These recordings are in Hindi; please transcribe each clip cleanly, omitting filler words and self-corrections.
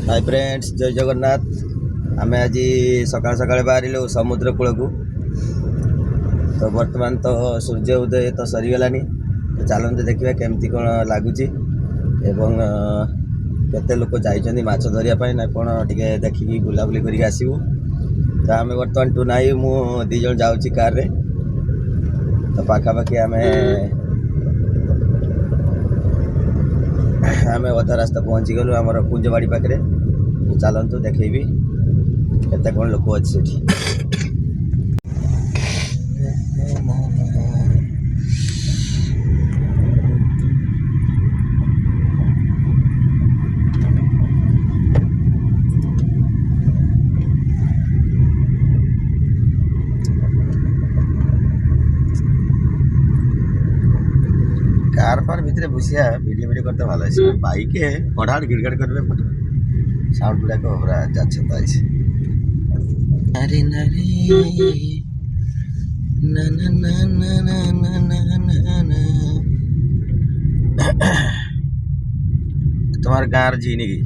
हाय फ्रेंड्स, जय जगन्नाथ। आम आज सकाल सकाल बाहर समुद्र कूल को। तो बर्तमान तो सूर्य उदय तो सरीगलानी। तो चलते देखा केमती कौन लगुच एवं केते लोक जाइछन्ति माछ धरिया ना कौन टिके देखिकी बुलाबुली करके आसबू। तो आम बर्तमान टू नाई मु दी जन जाऊँगी कार रे। तो पाखापाखि आम अधा रास्ता पहुँची गलु आमर कुंजबाड़ी पाखे। चलतु देखी केते कौन लोक अच्छे कार पार भितर बसिया वीडियो वीडियो करते भल है। बाइक पढ़ाड़ गिड़गड़ करबे साउंड गुड़ाक पूरा जाछता है। नारे नारे ना ना ना ना ना ना ना ना। तुम्हारे गाँव झी नहीं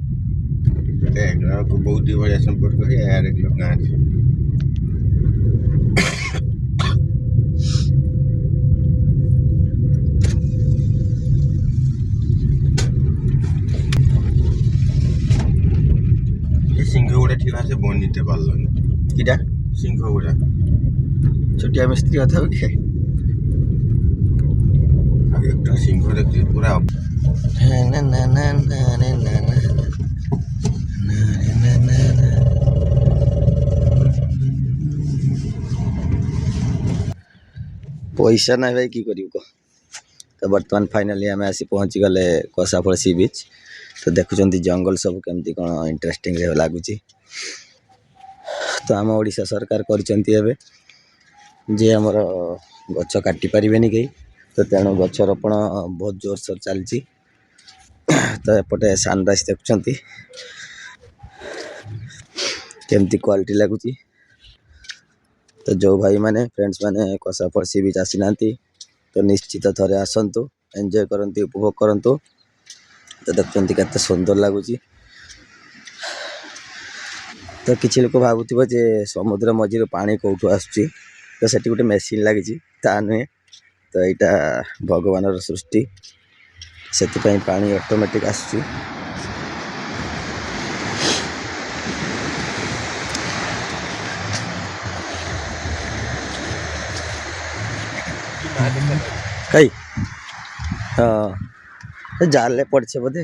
को बहुत ही बढ़िया संपर्क है यार। एक लोग गाँव सिंह गुड़ा ठीक से बनीते पार्लन किटा सिंह गुड़ा छोटिया मिस्त्री कथा एक सिंह देखिए पूरा पैसा ना भाई की करियो कह। तो बर्तमान फाइनाली आम आसी पहुँची गले कसाफल सी बीच। तो देखुं जंगल सब केमती कौन इंटरेस्टिंग लगुच। तो आम ओडिशा सरकार कर आमर गछ काटी पारे कहीं। तो तेणु गछ रोपण बहुत जोरसोर चलती। तो एपटे सनराइज देखुं केमती क्वालिटी लगुच। तो जो भाई माने फ्रेंड्स माने कसाफल सी बीच आसी ना तो निश्चित थे आसतु एंजॉय करती उपभोग करतु। तो देखते केते सुंदर लगुच। तो किसी लोग भावुव जे समुद्र मझी पानी कौटू आसुची। तो सेठी गोटे मेसीन लगी ता नुहे। तो यहाँ भगवान सृष्टि से पानी ऑटोमेटिक आसुची। कई हाँ जाल पड़े बोधे।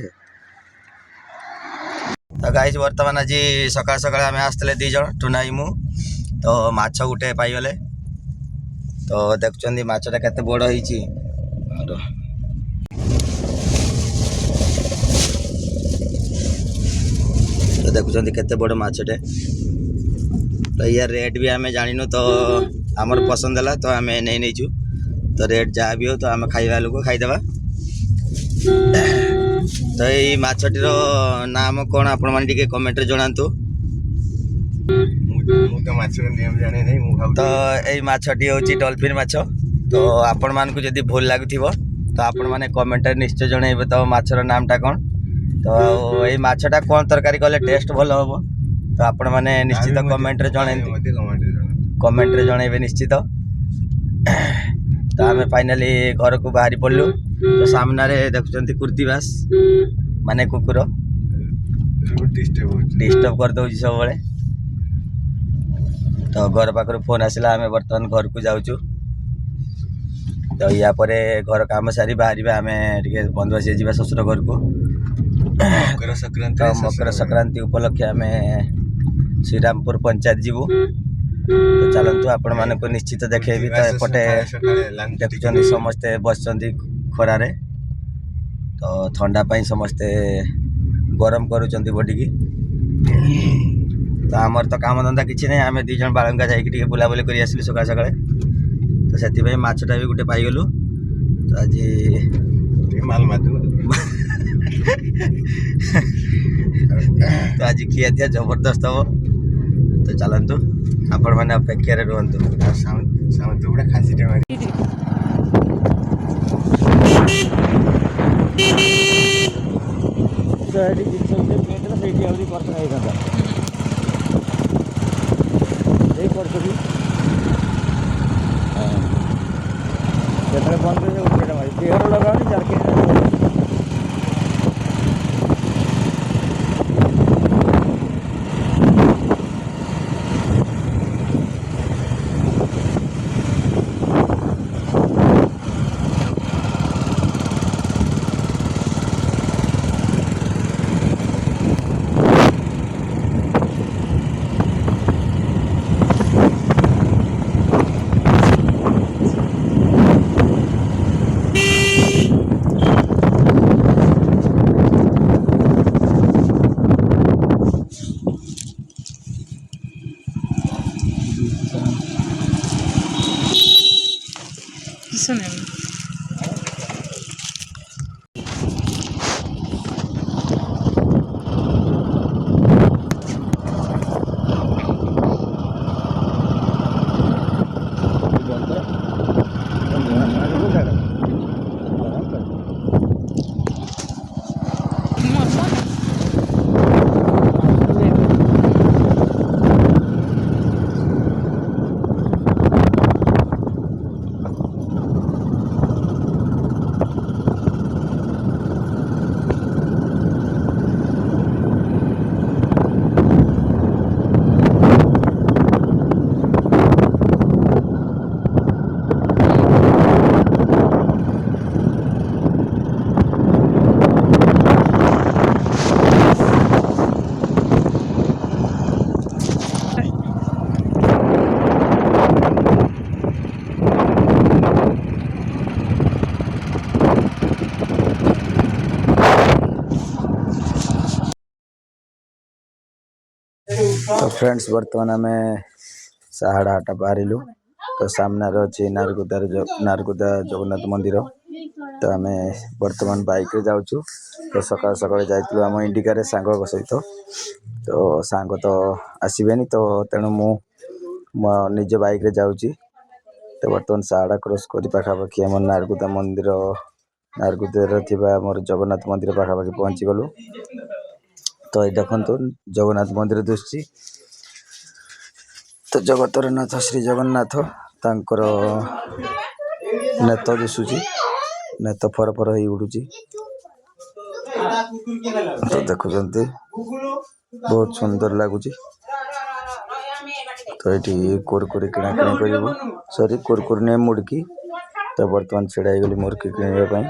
तो गाइज बर्तमान आज सकाल सकाल आम आसते दी जन टुनाई मु। तो माछ गुटे पाईगले। तो देखुं माछटा केते बड़ होइछि। तो देखुं केते बड़ माछटे। तो यार रेट भी आम जानिनु। तो आमर पसंद है तो आम नहीं नहींचु। तो रेट जहाँ भी हो तो आम खाइबा लोक खाईदेवा। तो ये माछटीर नाम कौन आपण मैंने कमेंट रे जणातु। तो यही माछटी हूँ डॉल्फिन माछ। तो आपण मानकु जदि भूल लगुथिबो तो आपण माने कमेंट रे निश्चय जणाइबे। तो माछर नामटा कौन। तो यही माछटा कौन तरकारी कले टेस्ट भल हम। तो आपण माने निश्चित कमेंट रे जणाइबे निश्चित। तो आम फाइनाली घर को बाहरी पड़लु। तो सामने देखुं कुर्तीबास माने कुकुर डिस्टर्ब कर दौर सब बड़े। तो घर पाखर फोन आसला आम बर्तमान घर को जाऊँ। तो या परे घर काम सारी बाहर आम टे बंधुआसी जा ससुर घर को। मकर संक्रांति उपलक्षे आम श्रीरामपुर पंचायत जीवु। तो चलतु आपण मान को निश्चित देखेबी। तो एपटे देखुं समस्ते बस खरारे। तो ठंडा पाई समस्ते गरम करुँच बॉडी की। तो आमर तो काम धंदा किसी ना आम दी जन बालंगा जाकि बुलाबुली कर आसलु सकाल सकाल। तो से माछटा भी गोटे पाईगलु। तो आज माल माध्यम तो आज खिया दिया जबरदस्त हम। तो चलतु आपण मैंने अपेक्षा रुहतु। गुड़ा खासी मारी तो ସେଇଠି ଆହୁରି ପର୍ସନ ହେଇଥାନ୍ତା ଏଇ ପର୍ସ ବି ଯେତେବେଳେ ବନ୍ଦ କରିବେ ଗୋଟେ ମାରି ଦେହର ଲଗାଉନି ଜାରକିନି Isso mesmo. तो फ्रेंड्स बर्तमान आम साहाड़ा हाट बाहरिलु तो सामने अच्छी नारगुदा जगन्नाथ मंदिर तो आम बर्तमान बाइक रे जाऊँ तो सकाल सकाल जाइलु आम इंडिका सांग सहित तो सांग तो आसबेनी तो तेणु मु निज बाइक रे जाऊँगी तो बर्तमान साहाड़ा क्रॉस कर पाखापाखि आम नारगुदा मंदिर नारगुदा मोर जगन्नाथ मंदिर पाखापाखि पहुँची गलु तो ये देखो जगन्नाथ मंदिर दिशुची तो जगतर नाथ श्री जगन्नाथ तांकर नेत दिशुची नेत फर फर ही उड़ुची तो देखुंत बहुत सुंदर लगुच तो ये कुरकुरी किणाकिणी कर सॉरी कुरकुरी नहीं मुड़की तो बर्तमान छिड़ा गली मुड़की किणवाई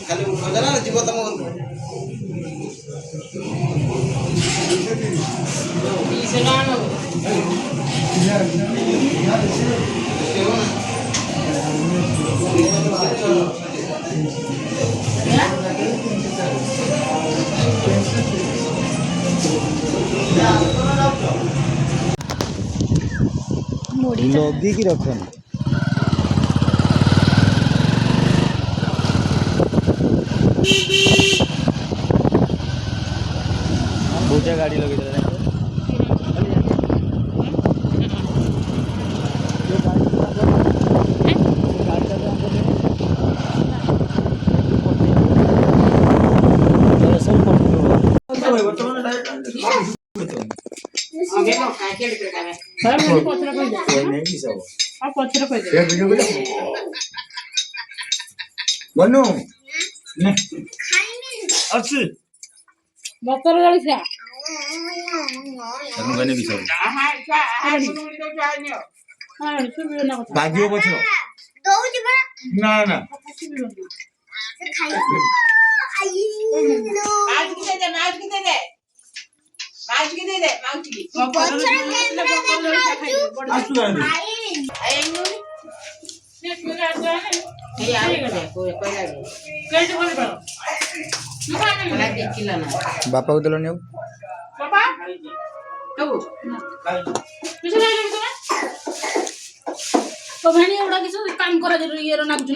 खाली उठा जीव तुम ଲଗିକି ରଖନି ପୂଜା ଗାଡ଼ି ଲଗେଇଦେଲା ବନୁ ଅଛି ମକର ଜଳଖିଆ ବାଜିବ ପଛ ନା ନା ବାପାକୁ ଦେଲନି ଆଉ ଭାଣି ଏଗୁଡା କିଛି କାମ କରା ଇଏର ନାଗୁଛୁ